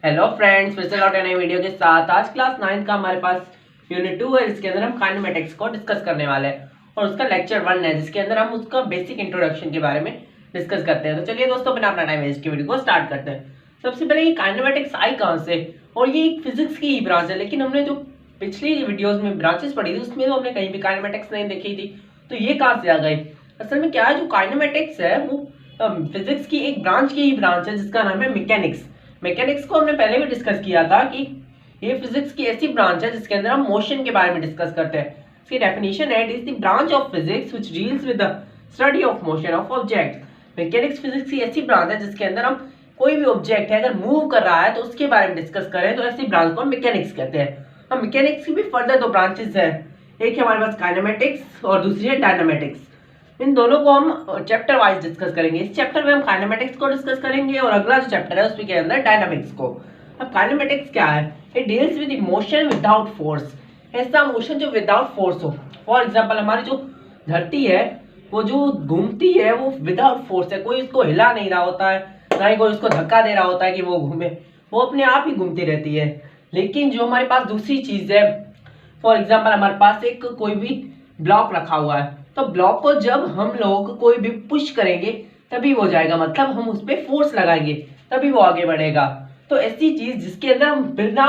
Hello friends, फिर से लौटे नई वीडियो के साथ। आज क्लास 9 का हमारे पास यूनिट 2 है, जिसके अंदर हम काइनेमेटिक्स को डिस्कस करने वाले हैं और उसका लेक्चर 1 है, जिसके अंदर हम उसका बेसिक इंट्रोडक्शन के बारे में डिस्कस करते हैं। तो चलिए दोस्तों, बिना अपना टाइम वेस्ट के वीडियो को स्टार्ट करते हैं। सबसे पहले ये काइनेमेटिक्स आई कहाँ से, और ये एक फिजिक्स की ही ब्रांच है, लेकिन हमने जो पिछली वीडियोज में ब्रांचेस पढ़ी थी उसमें तो हमने कहीं भी काइनेमेटिक्स नहीं देखी थी, तो ये कहाँ से आ गई। असल में क्या है, जो काइनेमेटिक्स है वो फिजिक्स की एक ब्रांच की ही ब्रांच है, जिसका नाम है मैकेनिक्स। मैकेनिक्स को हमने पहले भी डिस्कस किया था कि ये फिजिक्स की ऐसी ब्रांच है जिसके अंदर हम मोशन के बारे में डिस्कस करते हैं। इसकी डेफिनेशन है, it is the branch of physics which deals with the study of motion of objects. Mechanics physics की ऐसी ब्रांच है जिसके अंदर हम कोई भी ऑब्जेक्ट है अगर मूव कर रहा है तो उसके बारे में डिस्कस करें, तो ऐसी ब्रांच को हम मैकेनिक्स कहते हैं। हम मैकेनिक्स की भी फर्दर दो ब्रांचेस है, एक है हमारे पास काइनेमेटिक्स और दूसरी है डायनामेटिक्स। इन दोनों को हम चैप्टर वाइज डिस्कस करेंगे। इस चैप्टर में हम काइनेमेटिक्स को डिस्कस करेंगे और अगला जो चैप्टर है उसके अंदर डायनामिक्स को। अब काइनेमेटिक्स क्या है? It deals with motion without force, ऐसा मोशन जो विदाउट फोर्स हो। फॉर एग्जांपल, हमारी जो धरती है वो जो घूमती है वो विदाउट फोर्स है, कोई उसको हिला नहीं रहा होता है, ना ही कोई उसको धक्का दे रहा होता है कि वो घूमे, वो अपने आप ही घूमती रहती है। लेकिन जो हमारे पास दूसरी चीज है, फॉर एग्जाम्पल हमारे पास एक कोई भी ब्लॉक रखा हुआ है, तो ब्लॉक को जब हम लोग कोई भी पुश करेंगे तभी वो जाएगा, मतलब हम उस पर फोर्स लगाएंगे तभी वो आगे बढ़ेगा। तो ऐसी चीज जिसके अंदर हम बिना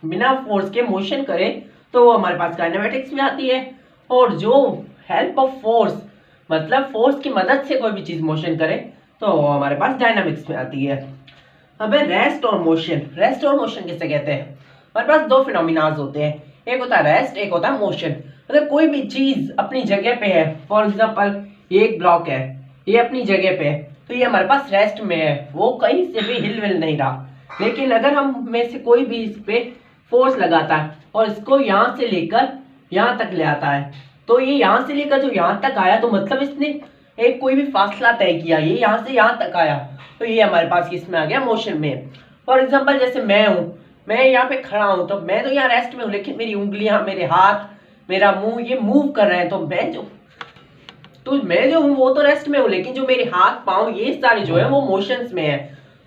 बिना फोर्स के मोशन करें तो वो हमारे पास काइनेमेटिक्स में आती है, और जो हेल्प ऑफ फोर्स मतलब फोर्स की मदद से कोई भी चीज मोशन करे तो वो हमारे पास डायनामिक्स में आती है। अब है रेस्ट और मोशन। रेस्ट और मोशन किसे कहते हैं? हमारे पास दो फिनोमिनाज होते हैं, एक होता है रेस्ट, एक होता है मोशन। अगर कोई भी चीज अपनी जगह पे है, फॉर एग्जांपल ये एक ब्लॉक है, ये अपनी जगह पे है, तो ये हमारे पास रेस्ट में है, वो कहीं से भी हिल विल नहीं रहा। लेकिन अगर हम में से कोई भी इस पे फोर्स लगाता है और इसको यहाँ से लेकर यहाँ तक ले आता है, तो ये यहाँ से लेकर जो यहाँ तक आया, तो मतलब इसने एक कोई भी फासला तय किया, ये यहाँ से यहाँ तक आया, तो ये हमारे पास किसमें आ गया? मोशन में। फॉर एग्जाम्पल जैसे मैं हूँ, मैं यहाँ पे खड़ा हूँ, तो मैं तो यहाँ रेस्ट में हूँ, लेकिन मेरी उंगलियां, मेरे हाथ, मेरा मुंह ये मूव कर रहे हैं, तो मैं जो हूँ वो तो रेस्ट में हूँ, लेकिन जो मेरे हाथ पांव ये सारे जो है वो मोशंस में है।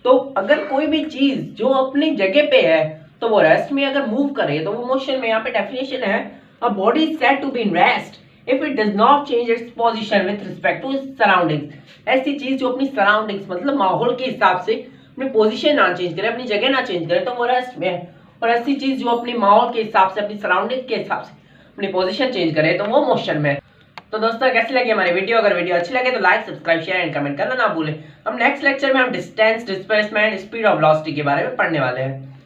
तो अगर कोई भी चीज जो अपनी जगह पे है तो वो रेस्ट में, अगर मूव करे तो वो मोशन में। यहाँ पे डेफिनेशन है, a body is said to be in rest if it does not change its position with respect to its surroundings. ऐसी चीज जो अपनी सराउंडिंग्स मतलब माहौल के हिसाब से अपनी पोजीशन ना चेंज करे, अपनी जगह ना चेंज करे, तो वो रेस्ट में है। और ऐसी चीज जो अपनी माहौल के हिसाब से, अपनी सराउंडिंग के हिसाब से अपनी पोजीशन चेंज करे, तो वो मोशन में है। तो दोस्तों, कैसी लगी हमारी वीडियो? अगर वीडियो अच्छी लगे तो like, subscribe, share and comment करना ना भूलें। हम नेक्स्ट लेक्चर में हम distance, displacement, speed of velocity के बारे में पढ़ने वाले हैं।